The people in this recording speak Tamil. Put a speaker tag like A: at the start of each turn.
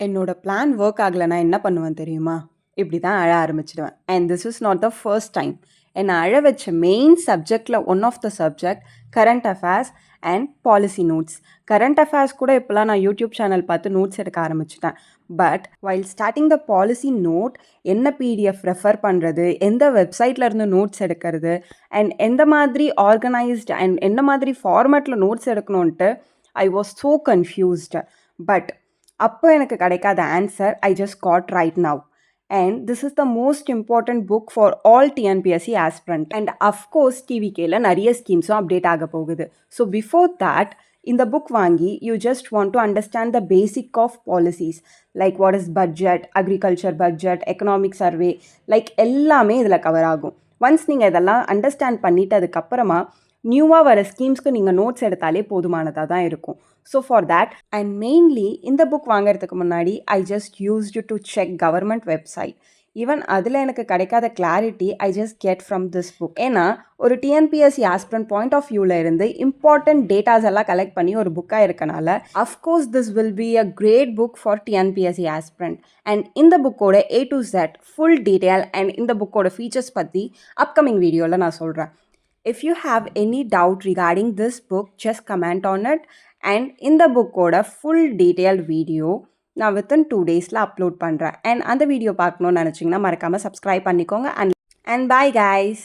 A: என்னோட பிளான் ஒர்க் ஆகலைன்னா என்ன பண்ணுவேன் தெரியுமா? இப்படி தான் அழ ஆரம்பிச்சுடுவேன். And this is not the first time. என்னை அழ வச்ச மெயின் சப்ஜெக்டில் one of the subject current affairs and policy notes. Current affairs கூட இப்போலாம் நான் யூடியூப் சேனல் பார்த்து நோட்ஸ் எடுக்க ஆரம்பிச்சிட்டேன். But while starting the policy note என்ன பிடிஎஃப் ரெஃபர் பண்ணுறது, எந்த வெப்சைட்டில் இருந்து நோட்ஸ் எடுக்கிறது, அண்ட் எந்த மாதிரி ஆர்கனைஸ்டு அண்ட் என்ன மாதிரி ஃபார்மேட்டில் நோட்ஸ் எடுக்கணுன்ட்டு I was so confused. But அப்போ எனக்கு கிடைக்காத answer I just got right now. And this is the most important book for all TNPSC aspirant. And of course டிவிகேல நிறைய ஸ்கீம்ஸும் அப்டேட் ஆக போகுது. ஸோ பிஃபோர் தேட் இந்த புக் வாங்கி you just want to understand the basic of policies like what is budget, agriculture budget, economic survey, like எல்லாமே இதில் கவர் ஆகும். ஒன்ஸ் நீங்கள் இதெல்லாம் அண்டர்ஸ்டாண்ட் பண்ணிவிட்டு அதுக்கப்புறமா நியூவாக வர ஸ்கீம்ஸ்க்கு நீங்கள் நோட்ஸ் எடுத்தாலே போதுமானதாக தான் இருக்கும். So for that and mainly இந்த புக் வாங்குறதுக்கு முன்னாடி I just used to check government website. Even அதில் எனக்கு கிடைக்காத clarity I just get from this book. ஏன்னா ஒரு டிஎன்பிஎஸ்சி ஆஸ்பிரண்ட் பாயிண்ட் ஆஃப் வியூவில் இருந்து இம்பார்ட்டன்ட் டேட்டாஸ் எல்லாம் கலெக்ட் பண்ணி ஒரு புக்காக இருக்கனால of course this will be a great book for TNPSC aspirant. And இந்த புக்கோட A to Z full detail and இந்த புக்கோட ஃபீச்சர்ஸ் பற்றி அப்கமிங் வீடியோவில் நான் சொல்கிறேன். If you have any doubt regarding this book, just comment on it. And in the book ஓட full detailed video நான் within 2 daysல upload பண்ணுறேன். And அந்த வீடியோ பார்க்கணும்னு நினச்சிங்கன்னா மறக்காமல் subscribe பண்ணிக்கோங்க. And bye guys.